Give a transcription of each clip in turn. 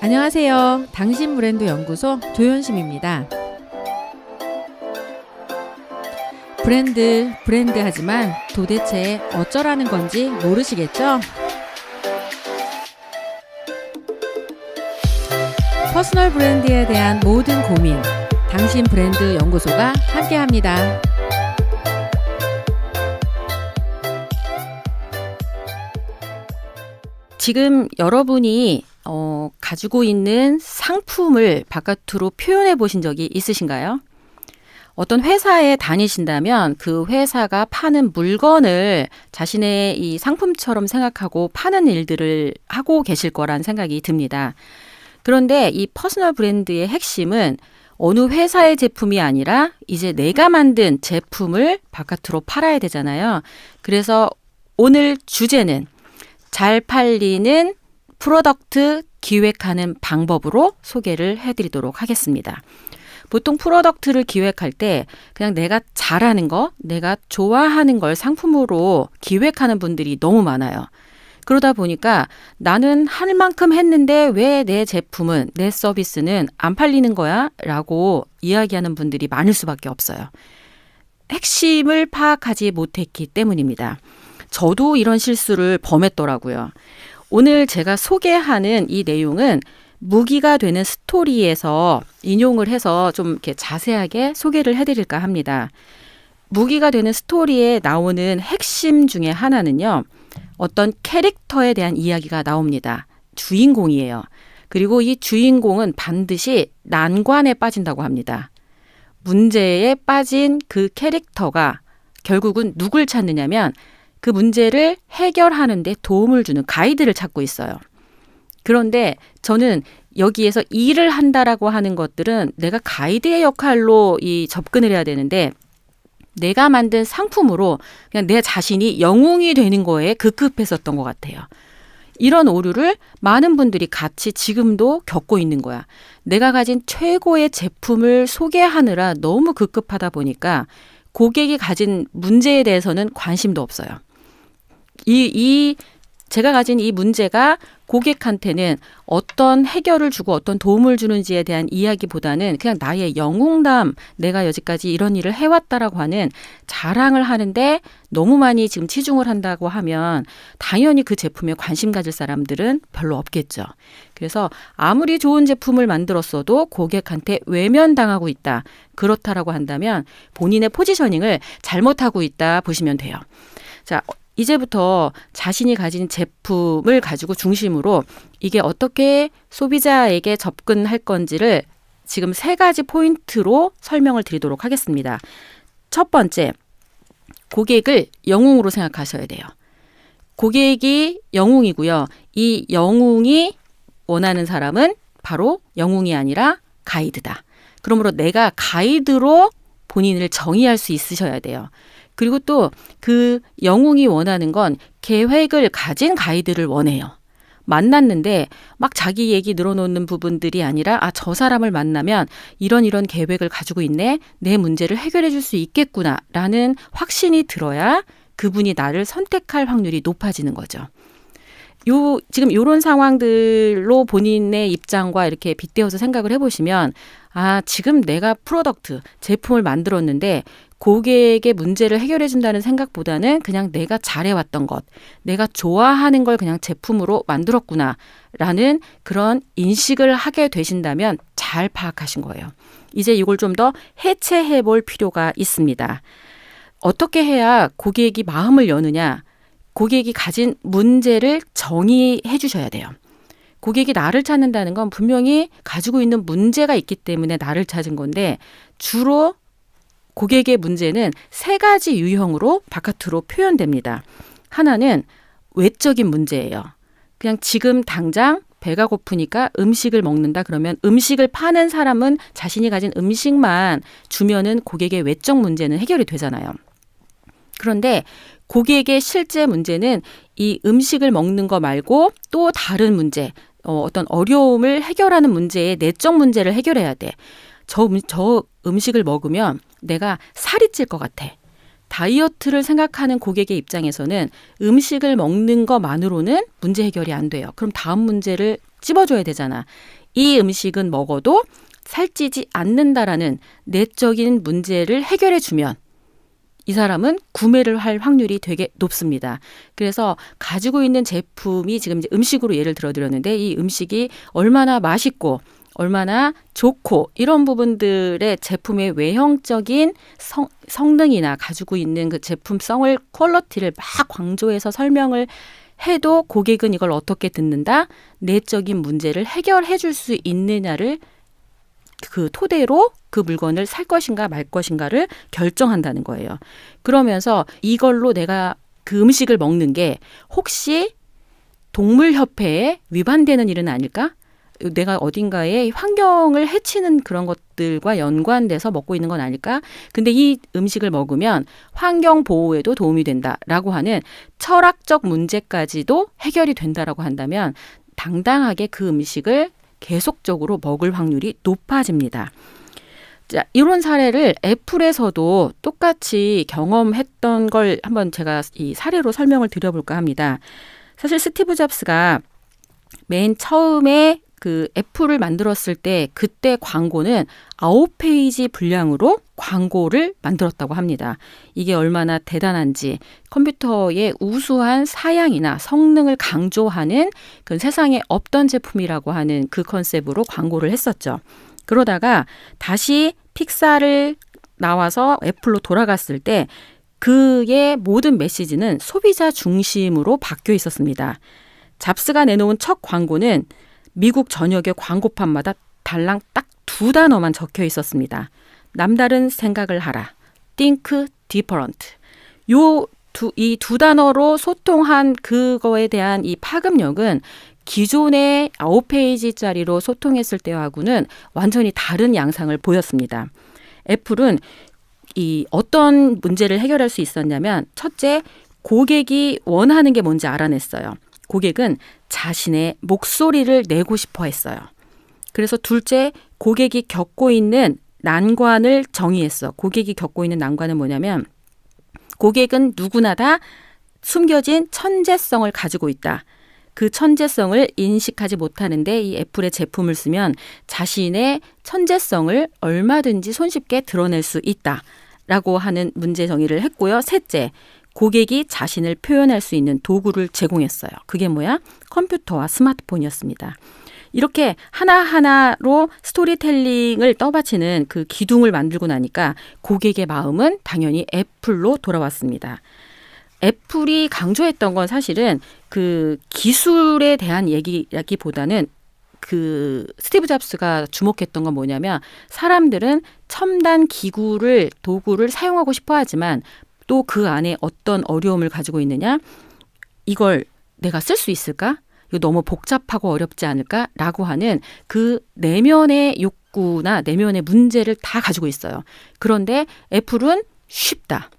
안녕하세요. 당신 브랜드 연구소 조연심입니다. 브랜드 하지만 도대체 어쩌라는 건지 모르시겠죠? 퍼스널 브랜드에 대한 모든 고민, 당신 브랜드 연구소가 함께합니다. 지금 여러분이 가지고 있는 상품을 바깥으로 표현해 보신 적이 있으신가요? 어떤 회사에 다니신다면 그 회사가 파는 물건을 자신의 이 상품처럼 생각하고 파는 일들을 하고 계실 거란 생각이 듭니다. 그런데 이 퍼스널 브랜드의 핵심은 어느 회사의 제품이 아니라 이제 내가 만든 제품을 바깥으로 팔아야 되잖아요. 그래서 오늘 주제는 잘 팔리는 프로덕트 기획하는 방법으로 소개를 해드리도록 하겠습니다. 보통 프로덕트를 기획할 때 그냥 내가 잘하는 거, 내가 좋아하는 걸 상품으로 기획하는 분들이 너무 많아요. 그러다 보니까 나는 할 만큼 했는데 왜 내 제품은, 내 서비스는 안 팔리는 거야? 라고 이야기하는 분들이 많을 수밖에 없어요. 핵심을 파악하지 못했기 때문입니다. 저도 이런 실수를 범했더라고요. 오늘 제가 소개하는 이 내용은 무기가 되는 스토리에서 인용을 해서 좀 이렇게 자세하게 소개를 해드릴까 합니다. 무기가 되는 스토리에 나오는 핵심 중에 하나는요. 어떤 캐릭터에 대한 이야기가 나옵니다. 주인공이에요. 그리고 이 주인공은 반드시 난관에 빠진다고 합니다. 문제에 빠진 그 캐릭터가 결국은 누굴 찾느냐면 그 문제를 해결하는 데 도움을 주는 가이드를 찾고 있어요. 그런데 저는 여기에서 일을 한다라고 하는 것들은 내가 가이드의 역할로 이 접근을 해야 되는데 내가 만든 상품으로 그냥 내 자신이 영웅이 되는 거에 급급했었던 것 같아요. 이런 오류를 많은 분들이 같이 지금도 겪고 있는 거야. 내가 가진 최고의 제품을 소개하느라 너무 급급하다 보니까 고객이 가진 문제에 대해서는 관심도 없어요. 제가 가진 이 문제가 고객한테는 어떤 해결을 주고 어떤 도움을 주는지에 대한 이야기보다는 그냥 나의 영웅담, 내가 여지까지 이런 일을 해왔다라고 하는 자랑을 하는데 너무 많이 지금 치중을 한다고 하면 당연히 그 제품에 관심 가질 사람들은 별로 없겠죠. 그래서 아무리 좋은 제품을 만들었어도 고객한테 외면당하고 있다. 그렇다라고 한다면 본인의 포지셔닝을 잘못하고 있다 보시면 돼요. 자, 이제부터 자신이 가진 제품을 가지고 중심으로 이게 어떻게 소비자에게 접근할 건지를 지금 3가지 포인트로 설명을 드리도록 하겠습니다. 첫 번째, 고객을 영웅으로 생각하셔야 돼요. 고객이 영웅이고요. 이 영웅이 원하는 사람은 바로 영웅이 아니라 가이드다. 그러므로 내가 가이드로 본인을 정의할 수 있으셔야 돼요. 그리고 또 그 영웅이 원하는 건 계획을 가진 가이드를 원해요. 만났는데 막 자기 얘기 늘어놓는 부분들이 아니라 저 사람을 만나면 이런 계획을 가지고 있네. 내 문제를 해결해 줄 수 있겠구나 라는 확신이 들어야 그분이 나를 선택할 확률이 높아지는 거죠. 지금 이런 상황들로 본인의 입장과 이렇게 빗대어서 생각을 해보시면 지금 내가 프로덕트, 제품을 만들었는데 고객의 문제를 해결해 준다는 생각보다는 그냥 내가 잘해왔던 것, 내가 좋아하는 걸 그냥 제품으로 만들었구나 라는 그런 인식을 하게 되신다면 잘 파악하신 거예요. 이제 이걸 좀 더 해체해 볼 필요가 있습니다. 어떻게 해야 고객이 마음을 여느냐? 고객이 가진 문제를 정의해 주셔야 돼요. 고객이 나를 찾는다는 건 분명히 가지고 있는 문제가 있기 때문에 나를 찾은 건데 주로 고객의 문제는 3가지 유형으로 바깥으로 표현됩니다. 하나는 외적인 문제예요. 그냥 지금 당장 배가 고프니까 음식을 먹는다 그러면 음식을 파는 사람은 자신이 가진 음식만 주면은 고객의 외적 문제는 해결이 되잖아요. 그런데 고객의 실제 문제는 이 음식을 먹는 거 말고 또 다른 문제, 어떤 어려움을 해결하는 문제의 내적 문제를 해결해야 돼. 저 음식을 먹으면 내가 살이 찔 것 같아. 다이어트를 생각하는 고객의 입장에서는 음식을 먹는 것만으로는 문제 해결이 안 돼요. 그럼 다음 문제를 찝어줘야 되잖아. 이 음식은 먹어도 살찌지 않는다라는 내적인 문제를 해결해주면 이 사람은 구매를 할 확률이 되게 높습니다. 그래서 가지고 있는 제품이 지금 이제 음식으로 예를 들어드렸는데 이 음식이 얼마나 맛있고 얼마나 좋고 이런 부분들의 제품의 외형적인 성능이나 가지고 있는 그 제품성을 퀄리티를 막 강조해서 설명을 해도 고객은 이걸 어떻게 듣는다? 내적인 문제를 해결해 줄 수 있느냐를 그 토대로 그 물건을 살 것인가 말 것인가를 결정한다는 거예요. 그러면서 이걸로 내가 그 음식을 먹는 게 혹시 동물협회에 위반되는 일은 아닐까? 내가 어딘가에 환경을 해치는 그런 것들과 연관돼서 먹고 있는 건 아닐까? 근데 이 음식을 먹으면 환경 보호에도 도움이 된다라고 하는 철학적 문제까지도 해결이 된다라고 한다면 당당하게 그 음식을 계속적으로 먹을 확률이 높아집니다. 자, 이런 사례를 애플에서도 똑같이 경험했던 걸 한번 제가 이 사례로 설명을 드려볼까 합니다. 사실 스티브 잡스가 맨 처음에 그 애플을 만들었을 때 그때 광고는 9페이지 분량으로 광고를 만들었다고 합니다. 이게 얼마나 대단한지 컴퓨터의 우수한 사양이나 성능을 강조하는 그 세상에 없던 제품이라고 하는 그 컨셉으로 광고를 했었죠. 그러다가 다시 픽사를 나와서 애플로 돌아갔을 때 그의 모든 메시지는 소비자 중심으로 바뀌어 있었습니다. 잡스가 내놓은 첫 광고는 미국 전역의 광고판마다 달랑 딱 2단어만 적혀 있었습니다. 남다른 생각을 하라. Think different. 이 2단어로 소통한 그거에 대한 이 파급력은 기존의 9페이지짜리로 소통했을 때하고는 완전히 다른 양상을 보였습니다. 애플은 이 어떤 문제를 해결할 수 있었냐면 첫째, 고객이 원하는 게 뭔지 알아냈어요. 고객은 자신의 목소리를 내고 싶어 했어요. 그래서 둘째, 고객이 겪고 있는 난관을 정의했어. 고객이 겪고 있는 난관은 뭐냐면 고객은 누구나 다 숨겨진 천재성을 가지고 있다. 그 천재성을 인식하지 못하는데 이 애플의 제품을 쓰면 자신의 천재성을 얼마든지 손쉽게 드러낼 수 있다라고 하는 문제 정의를 했고요. 셋째, 고객이 자신을 표현할 수 있는 도구를 제공했어요. 그게 뭐야? 컴퓨터와 스마트폰이었습니다. 이렇게 하나하나로 스토리텔링을 떠받치는 그 기둥을 만들고 나니까 고객의 마음은 당연히 애플로 돌아왔습니다. 애플이 강조했던 건 사실은 그 기술에 대한 얘기라기보다는 그 스티브 잡스가 주목했던 건 뭐냐면 사람들은 첨단 도구를 사용하고 싶어 하지만 또 그 안에 어떤 어려움을 가지고 있느냐? 이걸 내가 쓸 수 있을까? 이거 너무 복잡하고 어렵지 않을까라고 하는 그 내면의 욕구나 내면의 문제를 다 가지고 있어요. 그런데 애플은 쉽다.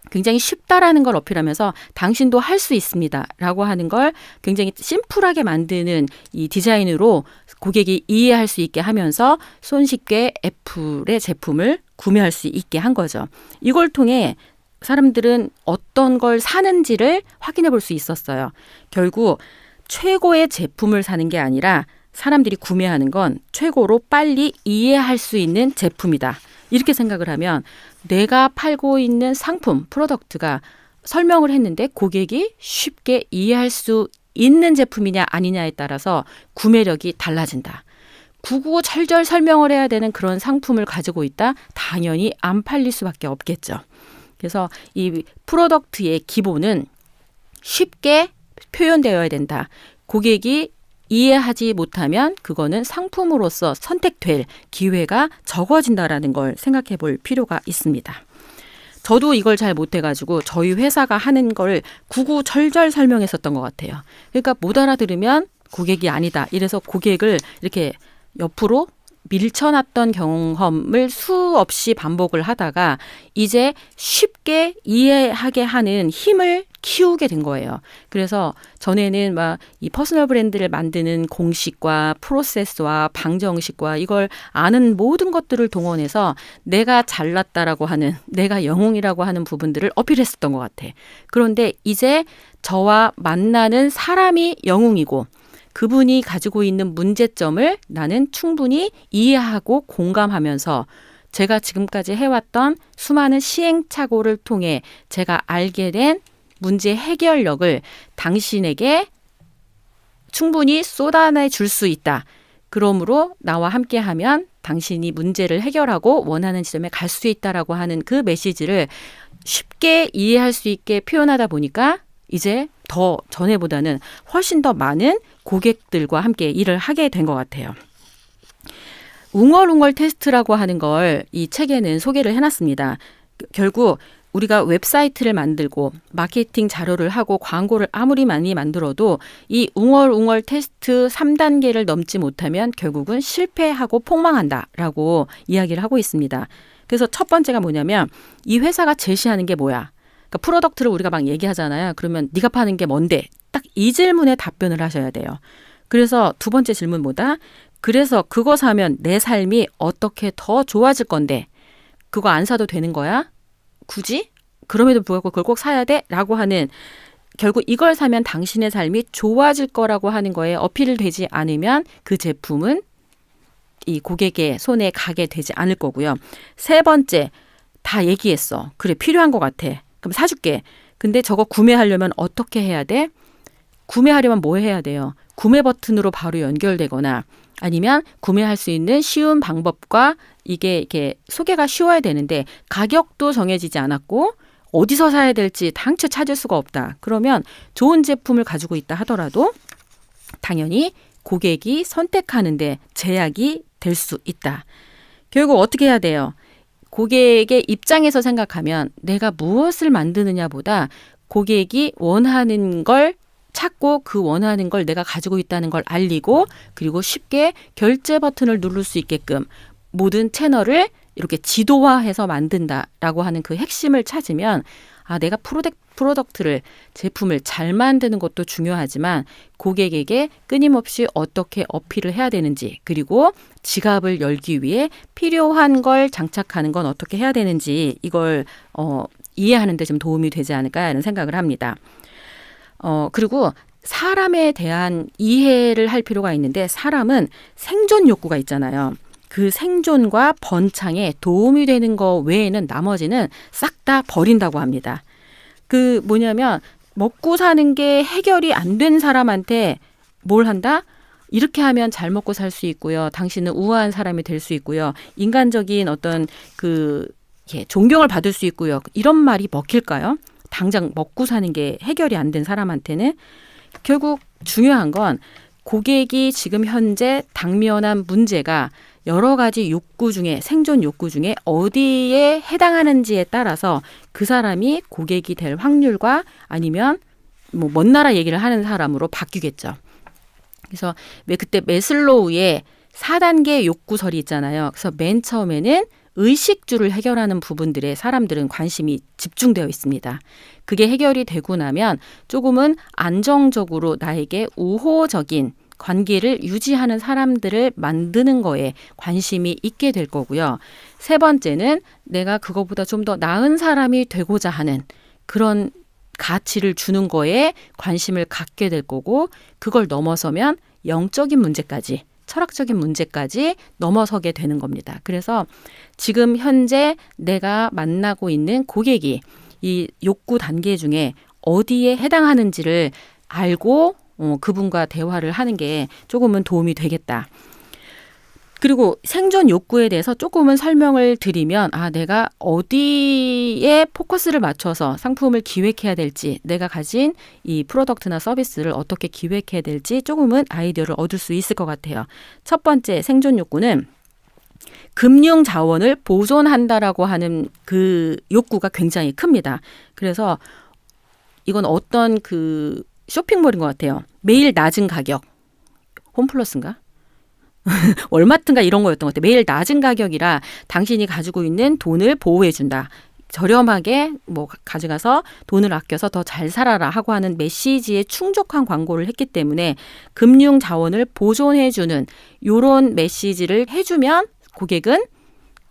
굉장히 쉽다라는 걸 어필하면서 당신도 할 수 있습니다라고 하는 걸 굉장히 심플하게 만드는 이 디자인으로 고객이 이해할 수 있게 하면서 손쉽게 애플의 제품을 구매할 수 있게 한 거죠. 이걸 통해 사람들은 어떤 걸 사는지를 확인해 볼 수 있었어요. 결국 최고의 제품을 사는 게 아니라 사람들이 구매하는 건 최고로 빨리 이해할 수 있는 제품이다. 이렇게 생각을 하면 내가 팔고 있는 상품, 프로덕트가 설명을 했는데 고객이 쉽게 이해할 수 있는 제품이냐 아니냐에 따라서 구매력이 달라진다. 구구절절 설명을 해야 되는 그런 상품을 가지고 있다? 당연히 안 팔릴 수밖에 없겠죠. 그래서 이 프로덕트의 기본은 쉽게 표현되어야 된다. 고객이 이해하지 못하면 그거는 상품으로서 선택될 기회가 적어진다라는 걸 생각해 볼 필요가 있습니다. 저도 이걸 잘 못해가지고 저희 회사가 하는 걸 구구절절 설명했었던 것 같아요. 그러니까 못 알아들으면 고객이 아니다. 이래서 고객을 이렇게 옆으로 밀쳐놨던 경험을 수없이 반복을 하다가 이제 쉽게 이해하게 하는 힘을 키우게 된 거예요. 그래서 전에는 막 이 퍼스널 브랜드를 만드는 공식과 프로세스와 방정식과 이걸 아는 모든 것들을 동원해서 내가 잘났다라고 하는, 내가 영웅이라고 하는 부분들을 어필했었던 것 같아. 그런데 이제 저와 만나는 사람이 영웅이고 그분이 가지고 있는 문제점을 나는 충분히 이해하고 공감하면서 제가 지금까지 해왔던 수많은 시행착오를 통해 제가 알게 된 문제 해결력을 당신에게 충분히 쏟아내 줄 수 있다. 그러므로 나와 함께하면 당신이 문제를 해결하고 원하는 지점에 갈 수 있다라고 하는 그 메시지를 쉽게 이해할 수 있게 표현하다 보니까 이제 더 전에보다는 훨씬 더 많은 고객들과 함께 일을 하게 된 것 같아요. 웅얼웅얼 테스트라고 하는 걸 이 책에는 소개를 해놨습니다. 결국 우리가 웹사이트를 만들고 마케팅 자료를 하고 광고를 아무리 많이 만들어도 이 웅얼웅얼 테스트 3단계를 넘지 못하면 결국은 실패하고 폭망한다라고 이야기를 하고 있습니다. 그래서 첫 번째가 뭐냐면 이 회사가 제시하는 게 뭐야? 그러니까 프로덕트를 우리가 막 얘기하잖아요. 그러면 네가 파는 게 뭔데? 딱 이 질문에 답변을 하셔야 돼요. 그래서 두 번째 질문 뭐다? 그래서 그거 사면 내 삶이 어떻게 더 좋아질 건데 그거 안 사도 되는 거야? 굳이? 그럼에도 불구하고 그걸 꼭 사야 돼? 라고 하는 결국 이걸 사면 당신의 삶이 좋아질 거라고 하는 거에 어필이 되지 않으면 그 제품은 이 고객의 손에 가게 되지 않을 거고요. 세 번째, 다 얘기했어. 그래, 필요한 것 같아. 그럼 사줄게. 근데 저거 구매하려면 어떻게 해야 돼? 구매하려면 뭐 해야 돼요? 구매 버튼으로 바로 연결되거나 아니면 구매할 수 있는 쉬운 방법과 이게 이렇게 소개가 쉬워야 되는데 가격도 정해지지 않았고 어디서 사야 될지 당최 찾을 수가 없다. 그러면 좋은 제품을 가지고 있다 하더라도 당연히 고객이 선택하는데 제약이 될 수 있다. 결국 어떻게 해야 돼요? 고객의 입장에서 생각하면 내가 무엇을 만드느냐보다 고객이 원하는 걸 찾고 그 원하는 걸 내가 가지고 있다는 걸 알리고 그리고 쉽게 결제 버튼을 누를 수 있게끔 모든 채널을 이렇게 지도화해서 만든다라고 하는 그 핵심을 찾으면 아, 내가 프로덕트를 제품을 잘 만드는 것도 중요하지만 고객에게 끊임없이 어떻게 어필을 해야 되는지 그리고 지갑을 열기 위해 필요한 걸 장착하는 건 어떻게 해야 되는지 이걸 이해하는 데 좀 도움이 되지 않을까 하는 생각을 합니다. 그리고 사람에 대한 이해를 할 필요가 있는데 사람은 생존 욕구가 있잖아요. 그 생존과 번창에 도움이 되는 거 외에는 나머지는 싹 다 버린다고 합니다. 그 뭐냐면 먹고 사는 게 해결이 안 된 사람한테 뭘 한다? 이렇게 하면 잘 먹고 살 수 있고요. 당신은 우아한 사람이 될 수 있고요. 인간적인 어떤 존경을 받을 수 있고요. 이런 말이 먹힐까요? 당장 먹고 사는 게 해결이 안 된 사람한테는 결국 중요한 건 고객이 지금 현재 당면한 문제가 여러 가지 욕구 중에 생존 욕구 중에 어디에 해당하는지에 따라서 그 사람이 고객이 될 확률과 아니면 뭐 먼 나라 얘기를 하는 사람으로 바뀌겠죠. 그래서 왜 그때 매슬로우의 4단계 욕구설이 있잖아요. 그래서 맨 처음에는 의식주를 해결하는 부분들에 사람들은 관심이 집중되어 있습니다. 그게 해결이 되고 나면 조금은 안정적으로 나에게 우호적인 관계를 유지하는 사람들을 만드는 거에 관심이 있게 될 거고요. 세 번째는 내가 그거보다 좀 더 나은 사람이 되고자 하는 그런 가치를 주는 거에 관심을 갖게 될 거고 그걸 넘어서면 영적인 문제까지 철학적인 문제까지 넘어서게 되는 겁니다. 그래서 지금 현재 내가 만나고 있는 고객이 이 욕구 단계 중에 어디에 해당하는지를 알고 그분과 대화를 하는 게 조금은 도움이 되겠다. 그리고 생존 욕구에 대해서 조금은 설명을 드리면 내가 어디에 포커스를 맞춰서 상품을 기획해야 될지 내가 가진 이 프로덕트나 서비스를 어떻게 기획해야 될지 조금은 아이디어를 얻을 수 있을 것 같아요. 첫 번째 생존 욕구는 금융 자원을 보존한다라고 하는 그 욕구가 굉장히 큽니다. 그래서 이건 어떤 쇼핑몰인 것 같아요. 매일 낮은 가격. 홈플러스인가? 월마트인가 이런 거였던 것 같아요. 매일 낮은 가격이라 당신이 가지고 있는 돈을 보호해준다. 저렴하게 가져가서 돈을 아껴서 더 잘 살아라 하고 하는 메시지에 충족한 광고를 했기 때문에 금융 자원을 보존해주는 이런 메시지를 해주면 고객은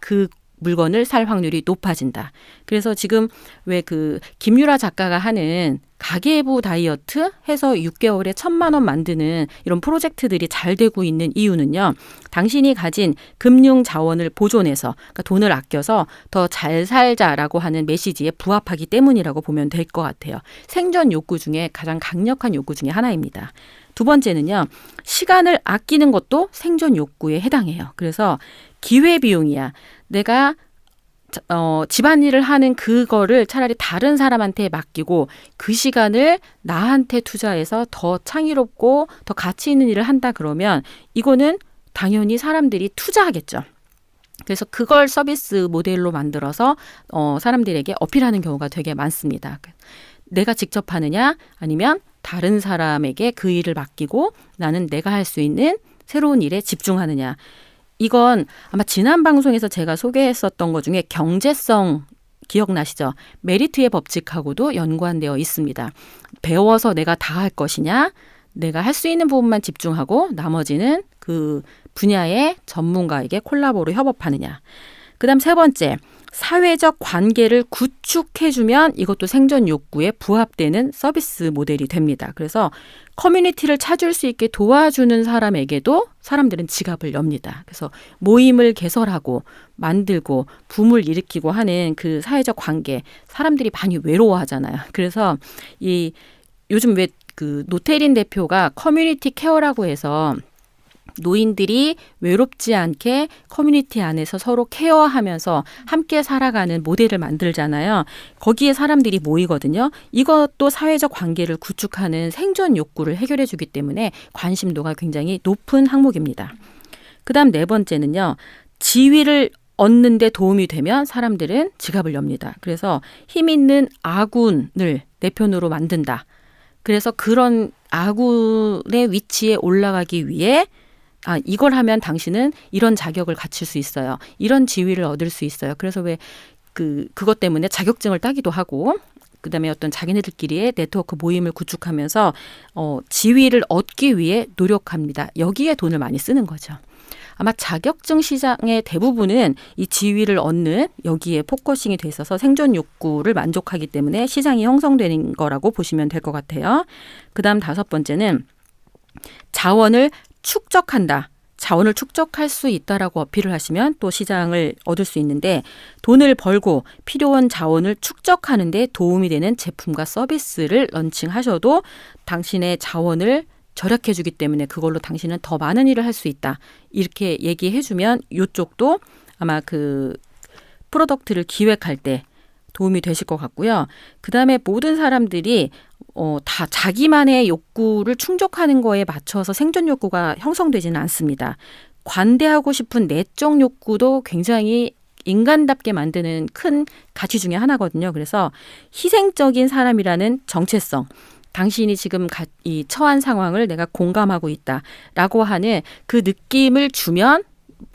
그 물건을 살 확률이 높아진다. 그래서 지금 왜 김유라 작가가 하는 가계부 다이어트 해서 6개월에 1,000만 원 만드는 이런 프로젝트들이 잘 되고 있는 이유는요. 당신이 가진 금융 자원을 보존해서 그러니까 돈을 아껴서 더 잘 살자라고 하는 메시지에 부합하기 때문이라고 보면 될 것 같아요. 생존 욕구 중에 가장 강력한 욕구 중에 하나입니다. 두 번째는요. 시간을 아끼는 것도 생존 욕구에 해당해요. 그래서 기회비용이야. 내가 집안일을 하는 그거를 차라리 다른 사람한테 맡기고 그 시간을 나한테 투자해서 더 창의롭고 더 가치 있는 일을 한다 그러면 이거는 당연히 사람들이 투자하겠죠. 그래서 그걸 서비스 모델로 만들어서 사람들에게 어필하는 경우가 되게 많습니다. 내가 직접 하느냐 아니면 다른 사람에게 그 일을 맡기고 나는 내가 할 수 있는 새로운 일에 집중하느냐. 이건 아마 지난 방송에서 제가 소개했었던 것 중에 경제성 기억나시죠? 메리트의 법칙하고도 연관되어 있습니다. 배워서 내가 다 할 것이냐, 내가 할 수 있는 부분만 집중하고 나머지는 그 분야의 전문가에게 콜라보로 협업하느냐. 그다음 세 번째, 사회적 관계를 구축해주면 이것도 생존 욕구에 부합되는 서비스 모델이 됩니다. 그래서 커뮤니티를 찾을 수 있게 도와주는 사람에게도 사람들은 지갑을 엽니다. 그래서 모임을 개설하고 만들고 붐을 일으키고 하는 그 사회적 관계, 사람들이 많이 외로워하잖아요. 그래서 요즘 왜 그 노태린 대표가 커뮤니티 케어라고 해서 노인들이 외롭지 않게 커뮤니티 안에서 서로 케어하면서 함께 살아가는 모델을 만들잖아요. 거기에 사람들이 모이거든요. 이것도 사회적 관계를 구축하는 생존 욕구를 해결해 주기 때문에 관심도가 굉장히 높은 항목입니다. 그다음 네 번째는요. 지위를 얻는 데 도움이 되면 사람들은 지갑을 엽니다. 그래서 힘 있는 아군을 내 편으로 만든다. 그래서 그런 아군의 위치에 올라가기 위해 이걸 하면 당신은 이런 자격을 갖출 수 있어요. 이런 지위를 얻을 수 있어요. 그래서 왜 그것 때문에 자격증을 따기도 하고 그다음에 어떤 자기네들끼리의 네트워크 모임을 구축하면서 지위를 얻기 위해 노력합니다. 여기에 돈을 많이 쓰는 거죠. 아마 자격증 시장의 대부분은 이 지위를 얻는 여기에 포커싱이 돼 있어서 생존 욕구를 만족하기 때문에 시장이 형성되는 거라고 보시면 될 것 같아요. 그다음 다섯 번째는 자원을 축적한다. 자원을 축적할 수 있다라고 어필을 하시면 또 시장을 얻을 수 있는데 돈을 벌고 필요한 자원을 축적하는 데 도움이 되는 제품과 서비스를 런칭하셔도 당신의 자원을 절약해 주기 때문에 그걸로 당신은 더 많은 일을 할 수 있다. 이렇게 얘기해 주면 이쪽도 아마 그 프로덕트를 기획할 때 도움이 되실 것 같고요. 그다음에 모든 사람들이 다 자기만의 욕구를 충족하는 거에 맞춰서 생존 욕구가 형성되지는 않습니다. 관대하고 싶은 내적 욕구도 굉장히 인간답게 만드는 큰 가치 중에 하나거든요. 그래서 희생적인 사람이라는 정체성, 당신이 지금 이 처한 상황을 내가 공감하고 있다라고 하는 그 느낌을 주면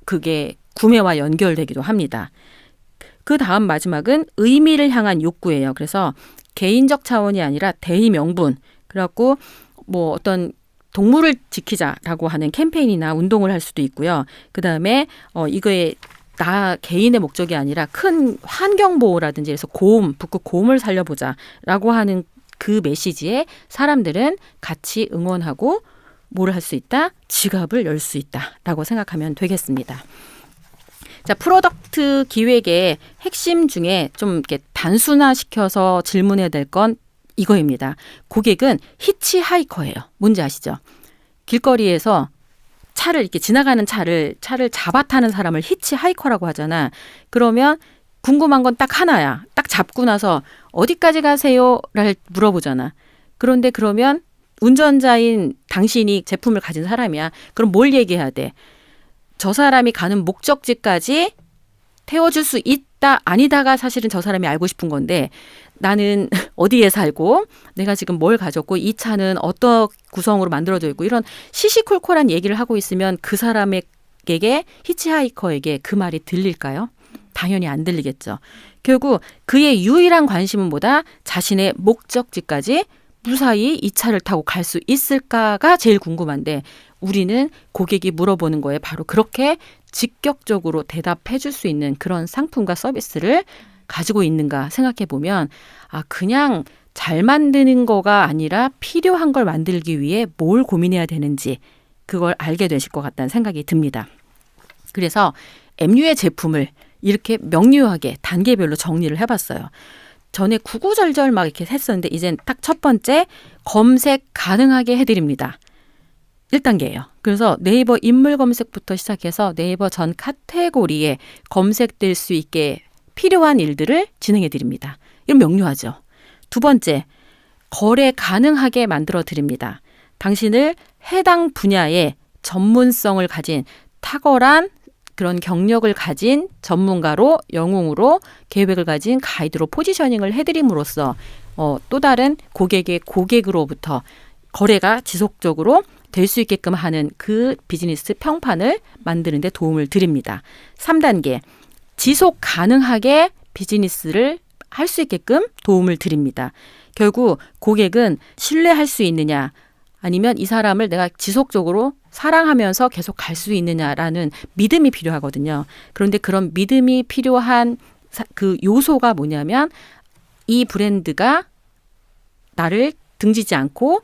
그게 구매와 연결되기도 합니다. 그 다음 마지막은 의미를 향한 욕구예요. 그래서 개인적 차원이 아니라 대의 명분. 그래갖고 뭐 어떤 동물을 지키자라고 하는 캠페인이나 운동을 할 수도 있고요. 그 다음에 이거에 나 개인의 목적이 아니라 큰 환경 보호라든지 해서 북극 고음을 살려보자라고 하는 그 메시지에 사람들은 같이 응원하고 뭘 할 수 있다? 지갑을 열 수 있다라고 생각하면 되겠습니다. 자, 프로덕트 기획의 핵심 중에 좀 이렇게 단순화시켜서 질문해야 될 건 이거입니다. 고객은 히치하이커예요. 뭔지 아시죠? 길거리에서 차를 이렇게 지나가는 차를 잡아 타는 사람을 히치하이커라고 하잖아. 그러면 궁금한 건 딱 하나야. 딱 잡고 나서 어디까지 가세요?를 물어보잖아. 그런데 그러면 운전자인 당신이 제품을 가진 사람이야. 그럼 뭘 얘기해야 돼? 저 사람이 가는 목적지까지 태워줄 수 있다, 아니다가 사실은 저 사람이 알고 싶은 건데 나는 어디에 살고 내가 지금 뭘 가졌고 이 차는 어떤 구성으로 만들어져 있고 이런 시시콜콜한 얘기를 하고 있으면 그 사람에게 히치하이커에게 그 말이 들릴까요? 당연히 안 들리겠죠. 결국 그의 유일한 관심은 뭐다? 자신의 목적지까지 무사히 이 차를 타고 갈 수 있을까가 제일 궁금한데 우리는 고객이 물어보는 거에 바로 그렇게 직격적으로 대답해 줄 수 있는 그런 상품과 서비스를 가지고 있는가 생각해 보면 그냥 잘 만드는 거가 아니라 필요한 걸 만들기 위해 뭘 고민해야 되는지 그걸 알게 되실 것 같다는 생각이 듭니다. 그래서 MU의 제품을 이렇게 명료하게 단계별로 정리를 해봤어요. 전에 구구절절 막 이렇게 했었는데 이젠 딱 첫 번째 검색 가능하게 해드립니다. 1단계예요. 그래서 네이버 인물 검색부터 시작해서 네이버 전 카테고리에 검색될 수 있게 필요한 일들을 진행해 드립니다. 이건 명료하죠. 두 번째, 거래 가능하게 만들어 드립니다. 당신을 해당 분야의 전문성을 가진 탁월한 그런 경력을 가진 전문가로 영웅으로 계획을 가진 가이드로 포지셔닝을 해드림으로써 또 다른 고객의 고객으로부터 거래가 지속적으로 될 수 있게끔 하는 그 비즈니스 평판을 만드는 데 도움을 드립니다. 3단계, 지속 가능하게 비즈니스를 할 수 있게끔 도움을 드립니다. 결국 고객은 신뢰할 수 있느냐 아니면 이 사람을 내가 지속적으로 사랑하면서 계속 갈 수 있느냐라는 믿음이 필요하거든요. 그런데 그런 믿음이 필요한 그 요소가 뭐냐면 이 브랜드가 나를 등지지 않고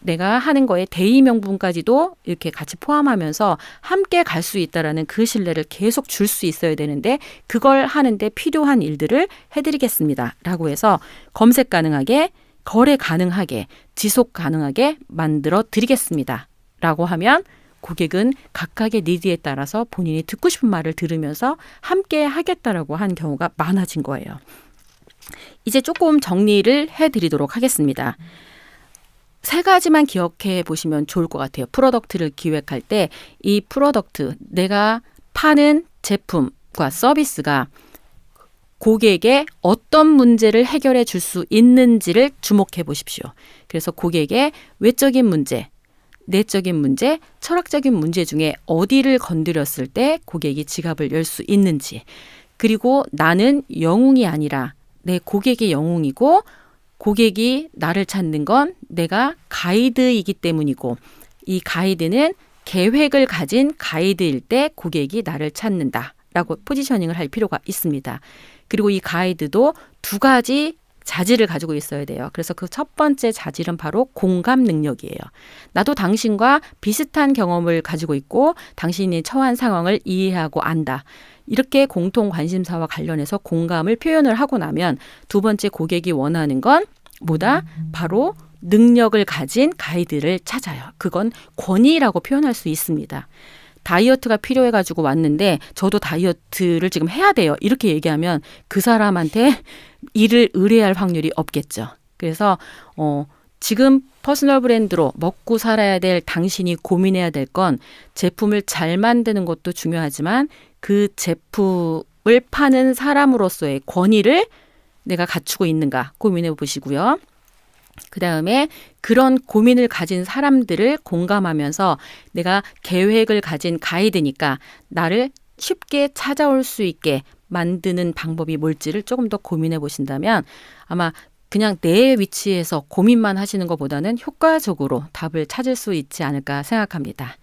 내가 하는 거에 대의 명분까지도 이렇게 같이 포함하면서 함께 갈 수 있다라는 그 신뢰를 계속 줄 수 있어야 되는데 그걸 하는데 필요한 일들을 해드리겠습니다. 라고 해서 검색 가능하게, 거래 가능하게, 지속 가능하게 만들어 드리겠습니다. 라고 하면 고객은 각각의 니드에 따라서 본인이 듣고 싶은 말을 들으면서 함께 하겠다라고 한 경우가 많아진 거예요. 이제 조금 정리를 해드리도록 하겠습니다. 3가지만 기억해 보시면 좋을 것 같아요. 프로덕트를 기획할 때 이 프로덕트, 내가 파는 제품과 서비스가 고객의 어떤 문제를 해결해 줄 수 있는지를 주목해 보십시오. 그래서 고객의 외적인 문제, 내적인 문제, 철학적인 문제 중에 어디를 건드렸을 때 고객이 지갑을 열 수 있는지, 그리고 나는 영웅이 아니라 내 고객이 영웅이고 고객이 나를 찾는 건 내가 가이드이기 때문이고 이 가이드는 계획을 가진 가이드일 때 고객이 나를 찾는다라고 포지셔닝을 할 필요가 있습니다. 그리고 이 가이드도 2가지 자질을 가지고 있어야 돼요. 그래서 그 첫 번째 자질은 바로 공감 능력이에요. 나도 당신과 비슷한 경험을 가지고 있고 당신이 처한 상황을 이해하고 안다. 이렇게 공통 관심사와 관련해서 공감을 표현을 하고 나면 2번째 고객이 원하는 건 뭐다? 바로 능력을 가진 가이드를 찾아요. 그건 권위라고 표현할 수 있습니다. 다이어트가 필요해가지고 왔는데 저도 다이어트를 지금 해야 돼요. 이렇게 얘기하면 그 사람한테 일을 의뢰할 확률이 없겠죠. 그래서 지금 퍼스널 브랜드로 먹고 살아야 될 당신이 고민해야 될 건 제품을 잘 만드는 것도 중요하지만 그 제품을 파는 사람으로서의 권위를 내가 갖추고 있는가 고민해 보시고요. 그 다음에 그런 고민을 가진 사람들을 공감하면서 내가 계획을 가진 가이드니까 나를 쉽게 찾아올 수 있게 만드는 방법이 뭘지를 조금 더 고민해 보신다면 아마 그냥 내 위치에서 고민만 하시는 것보다는 효과적으로 답을 찾을 수 있지 않을까 생각합니다.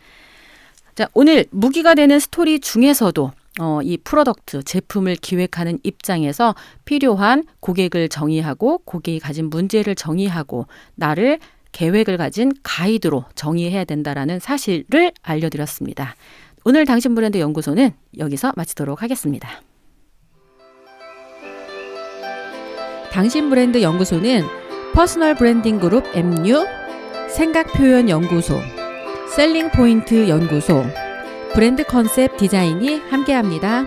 자, 오늘 무기가 되는 스토리 중에서도 이 프로덕트, 제품을 기획하는 입장에서 필요한 고객을 정의하고 고객이 가진 문제를 정의하고 나를 계획을 가진 가이드로 정의해야 된다라는 사실을 알려드렸습니다. 오늘 당신 브랜드 연구소는 여기서 마치도록 하겠습니다. 당신 브랜드 연구소는 퍼스널 브랜딩 그룹 MU, 생각표현 연구소, 셀링 포인트 연구소, 브랜드 컨셉 디자인이 함께합니다.